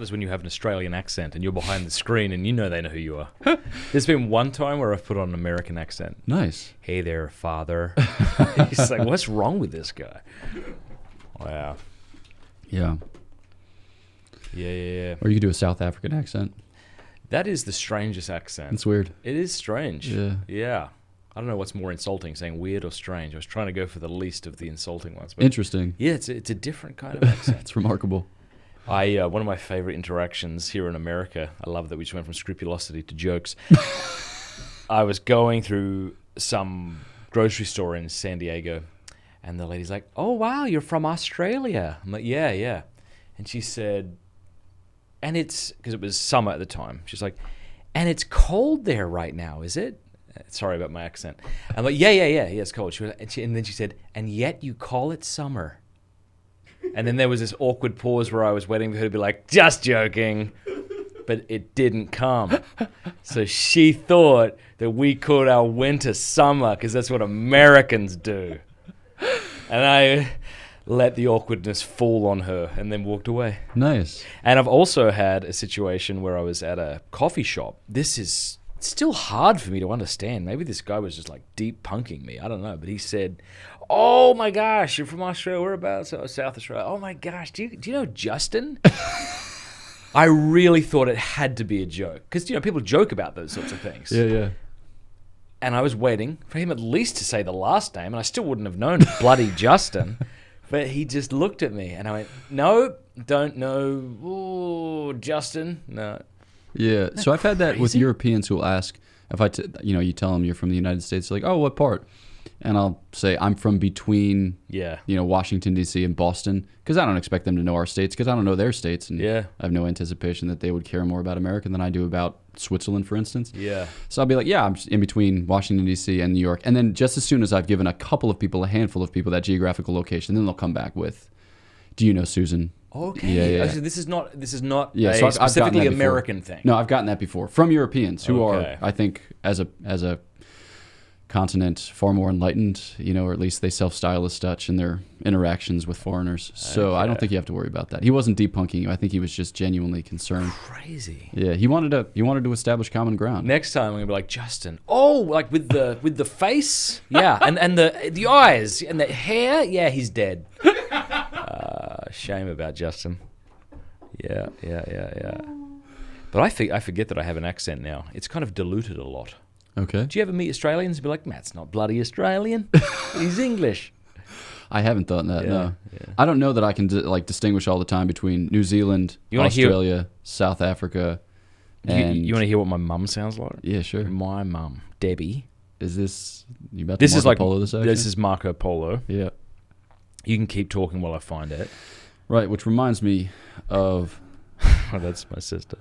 hard is when you have an Australian accent and you're behind the screen and you know they know who you are. There's been one time where I've put on an American accent. Nice. Hey there, father. He's like, what's wrong with this guy? Wow. Yeah. Yeah. Or you could do a South African accent. That is the strangest accent. It's weird. It is strange. Yeah. I don't know what's more insulting, saying weird or strange. I was trying to go for the least of the insulting ones. But interesting. Yeah, it's a different kind of accent. It's remarkable. One of my favorite interactions here in America, I love that we just went from scrupulosity to jokes. I was going through some grocery store in San Diego, and the lady's like, "Oh, wow, you're from Australia." I'm like, yeah. And she said, and it's, because it was summer at the time, she's like, "And it's cold there right now, is it?" Sorry about my accent. I'm like, yeah, it's cold. And then she said, "And yet you call it summer." And then there was this awkward pause where I was waiting for her to be like, "Just joking." But it didn't come. So she thought that we called our winter summer because that's what Americans do. And I let the awkwardness fall on her and then walked away. Nice. And I've also had a situation where I was at a coffee shop. This is still hard for me to understand. Maybe this guy was just like deep punking me. I don't know. But he said, "Oh my gosh, you're from Australia. Whereabouts?" Oh, South Australia. "Oh my gosh, do you know Justin?" I really thought it had to be a joke. Because, people joke about those sorts of things. Yeah. And I was waiting for him at least to say the last name, and I still wouldn't have known bloody Justin. But he just looked at me, and I went, "No, don't know. Ooh, Justin, no." Yeah, so I've had that with crazy? Europeans who will ask, if you tell them you're from the United States, they're like, "Oh, what part?" And I'll say, "I'm from between, Washington, D.C. and Boston," because I don't expect them to know our states, because I don't know their states, and I have no anticipation that they would care more about America than I do about Switzerland, for instance. Yeah. So I'll be like, "Yeah, I'm in between Washington, D.C. and New York." And then just as soon as I've given a handful of people that geographical location, then they'll come back with, "Do you know Susan?" Okay. Yeah. Actually, this is not a so I've specifically gotten that American before. thing. No, I've gotten that before from Europeans who Okay. are, I think, as a continent, far more enlightened, or at least they self-style as such in their interactions with foreigners. So I don't think you have to worry about that. He wasn't deep punking you. I think he was just genuinely concerned. Crazy. Yeah, he wanted to establish common ground. Next time I'm gonna be like, "Justin, oh, like with the face, yeah, and the eyes and the hair, yeah, he's dead." Shame about Justin. Yeah. But I forget that I have an accent now. It's kind of diluted a lot. Okay. Do you ever meet Australians and be like, "Matt's not bloody Australian, he's English"? I haven't thought that. No, yeah. I don't know that I can distinguish all the time between New Zealand, Australia, South Africa. And You want to hear what my mum sounds like? Yeah, sure. My mum, Debbie. Is this you about to This Marco is like Polo this accent? This is Marco Polo. Yeah. You can keep talking while I find it. Right, which reminds me of... Oh, that's my sister.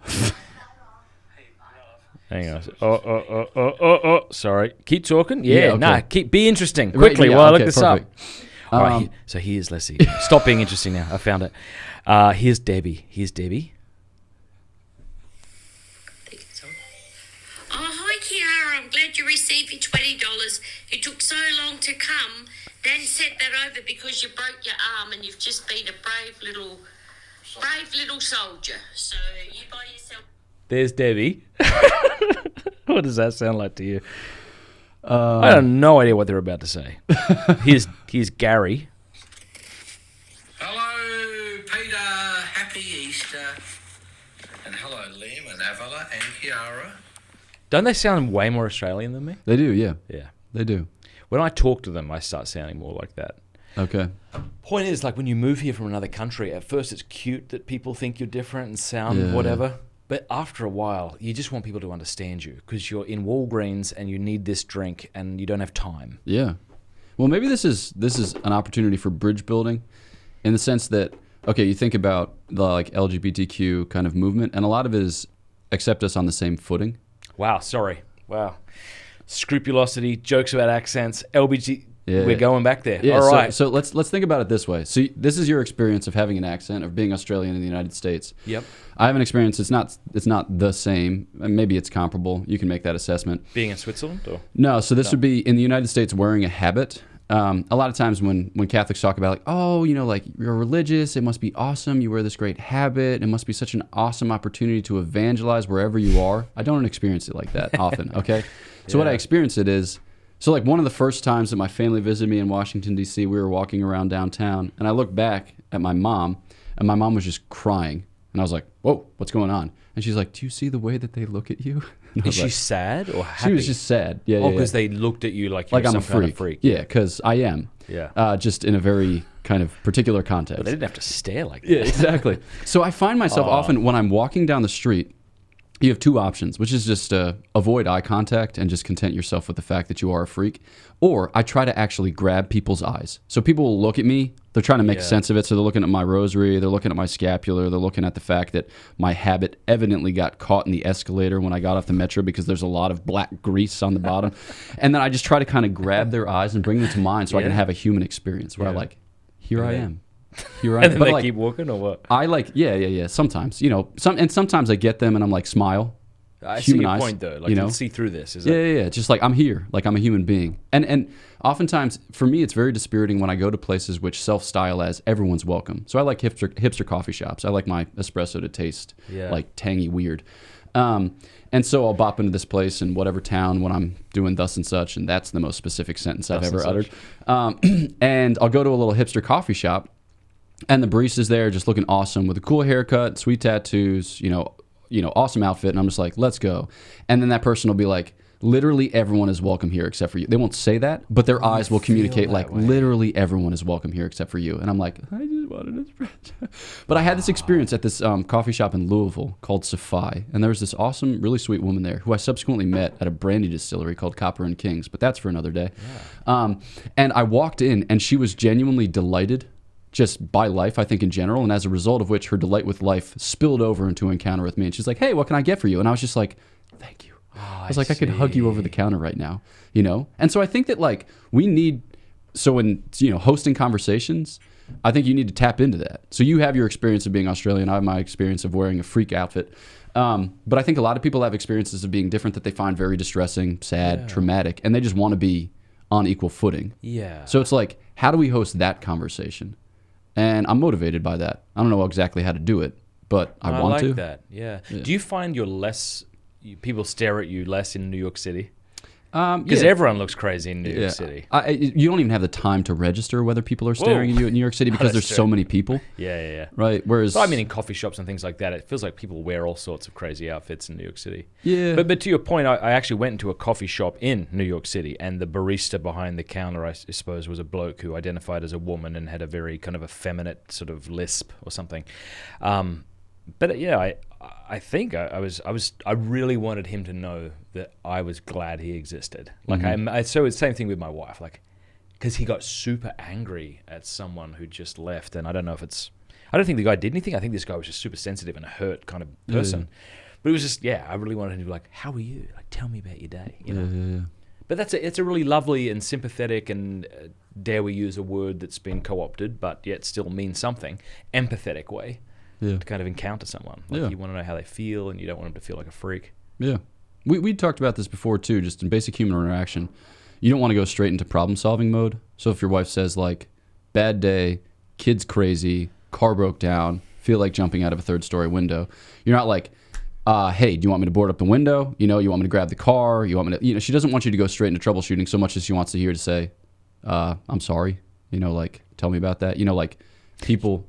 Hang on. Oh. Sorry. Keep talking? Yeah, okay. be interesting. Quickly, while I look this perfect. up. All right, so here's, let's see. Stop being interesting now. I found it. Here's Debbie. Oh, hi, Kiara. I'm glad you received your $20. It took so long to come. Dan sent that over because you broke your arm and you've just been a brave little soldier. So you buy yourself... There's Debbie. What does that sound like to you? I have no idea what they're about to say. Here's Gary. Hello, Peter. Happy Easter. And hello, Liam and Avala and Kiara. Don't they sound way more Australian than me? They do, yeah. Yeah. They do. When I talk to them, I start sounding more like that. Okay. Point is, like when you move here from another country, at first it's cute that people think you're different and sound whatever. But after a while, you just want people to understand you because you're in Walgreens and you need this drink and you don't have time. Yeah. Well, maybe this is an opportunity for bridge building in the sense that, okay, you think about the like LGBTQ kind of movement, and a lot of it is accept us on the same footing. Wow, sorry. Wow. Scrupulosity, jokes about accents, LBG. Yeah. We're going back there. Yeah, all right. So let's think about it this way. So this is your experience of having an accent, of being Australian in the United States. Yep. I have an experience. It's not the same. Maybe it's comparable. You can make that assessment. Being in Switzerland, or No. So this would be in the United States wearing a habit. a lot of times when Catholics talk about like, oh, you know, like you're religious, it must be awesome. You wear this great habit. It must be such an awesome opportunity to evangelize wherever you are. I don't experience it like that often. Okay. So what I experience it is, so like one of the first times that my family visited me in Washington, D.C., we were walking around downtown and I looked back at my mom and my mom was just crying. And I was like, whoa, what's going on? And she's like, do you see the way that they look at you? Is she sad or happy? She was just sad. Yeah, oh, because they looked at you like you're I'm some a freak. kind of freak. Yeah, because I am. Yeah. Just in a very kind of particular context. But they didn't have to stare like that. Yeah, exactly. So I find myself often when I'm walking down the street, you have two options, which is just avoid eye contact and just content yourself with the fact that you are a freak. Or I try to actually grab people's eyes. So people will look at me. They're trying to make sense of it. So they're looking at my rosary. They're looking at my scapular. They're looking at the fact that my habit evidently got caught in the escalator when I got off the metro because there's a lot of black grease on the bottom. And then I just try to kind of grab their eyes and bring them to mine so I can have a human experience where I like, here I am. Here I am. And then but they like, keep walking or what? I like, yeah. Sometimes, you know, sometimes I get them and I'm like, smile. I see your eyes, point though. Like you know? you can see through this. Is Yeah. Just like I'm here, like I'm a human being. And oftentimes for me, it's very dispiriting when I go to places which self-style as everyone's welcome. So I like hipster coffee shops. I like my espresso to taste like tangy weird. And so I'll bop into this place in whatever town when I'm doing thus and such, and that's the most specific sentence I've ever uttered. And I'll go to a little hipster coffee shop, and the barista's there just looking awesome with a cool haircut, sweet tattoos, you know, awesome outfit. And I'm just like, let's go. And then that person will be like, literally everyone is welcome here except for you. They won't say that, but their eyes will communicate like literally everyone is welcome here except for you. And I'm like, I just wanted an espresso. But I had this experience at this coffee shop in Louisville called Safai. And there was this awesome, really sweet woman there who I subsequently met at a brandy distillery called Copper and Kings. But that's for another day. Yeah. And I walked in and she was genuinely delighted just by life, I think, in general, and as a result of which her delight with life spilled over into an encounter with me. And she's like, hey, what can I get for you? And I was just like, thank you. I was like, I could hug you over the counter right now, you know? And so I think that, like, we need, so in, you know, hosting conversations, I think you need to tap into that. So you have your experience of being Australian. I have my experience of wearing a freak outfit. But I think a lot of people have experiences of being different that they find very distressing, sad, traumatic, and they just want to be on equal footing. Yeah. So it's like, how do we host that conversation? And I'm motivated by that. I don't know exactly how to do it, but I want to. I like that, yeah. Do you find people stare at you less in New York City? Because everyone looks crazy in New York City. You don't even have the time to register whether people are staring at you in New York City because there's so many people. Yeah. Right. Whereas, I mean, in coffee shops and things like that, it feels like people wear all sorts of crazy outfits in New York City. Yeah. But to your point, I actually went into a coffee shop in New York City, and the barista behind the counter, I suppose, was a bloke who identified as a woman and had a very kind of effeminate sort of lisp or something. But yeah, I think I really wanted him to know that I was glad he existed. Like so it's the same thing with my wife, like, because he got super angry at someone who just left, and I don't know if I don't think the guy did anything. I think this guy was just super sensitive and a hurt kind of person. But it was just, I really wanted him to be like, how are you? Like, tell me about your day, you know? Yeah. But it's a really lovely and sympathetic and, dare we use a word that's been co-opted, but yet still means something, empathetic way. To kind of encounter someone. Like you want to know how they feel, and you don't want them to feel like a freak. Yeah. We talked about this before, too, just in basic human interaction. You don't want to go straight into problem-solving mode. So if your wife says, like, bad day, kid's crazy, car broke down, feel like jumping out of a third-story window, you're not like, hey, do you want me to board up the window? You know, you want me to grab the car? You want me to... You know, she doesn't want you to go straight into troubleshooting so much as she wants to hear to say, I'm sorry. You know, like, tell me about that. You know, like, people...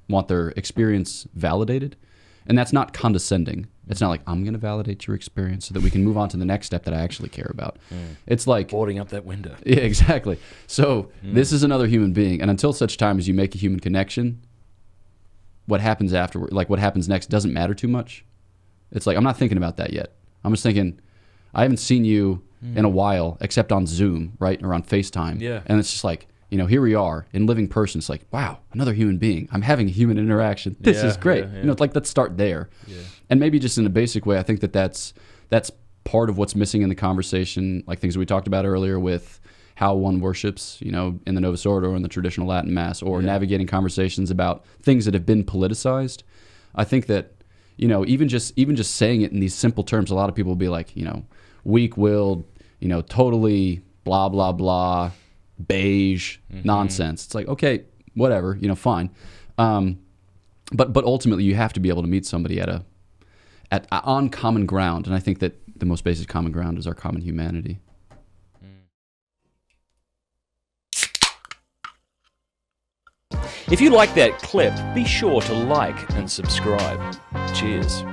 want their experience validated, and that's not condescending. It's not like, I'm going to validate your experience so that we can move on to the next step that I actually care about. It's like boarding up that window. Yeah, exactly. So this is another human being, and until such time as you make a human connection, what happens afterward, like what happens next, doesn't matter too much. It's like, I'm not thinking about that yet. I'm just thinking, I haven't seen you in a while except on Zoom, right, or on FaceTime. Yeah. And it's just like, you know, here we are in living person. It's like, wow, another human being. I'm having a human interaction. This is great. You know, it's like, let's start there. Yeah. And maybe just in a basic way, I think that's part of what's missing in the conversation, like things we talked about earlier with how one worships, you know, in the Novus Ordo or in the traditional Latin Mass, or navigating conversations about things that have been politicized. I think that, you know, even just saying it in these simple terms, a lot of people will be like, you know, weak-willed, you know, totally blah, blah, blah, beige nonsense. It's like, okay, whatever, fine. But ultimately, you have to be able to meet somebody on common ground, and I think that the most basic common ground is our common humanity. If you like that clip, be sure to like and subscribe. Cheers.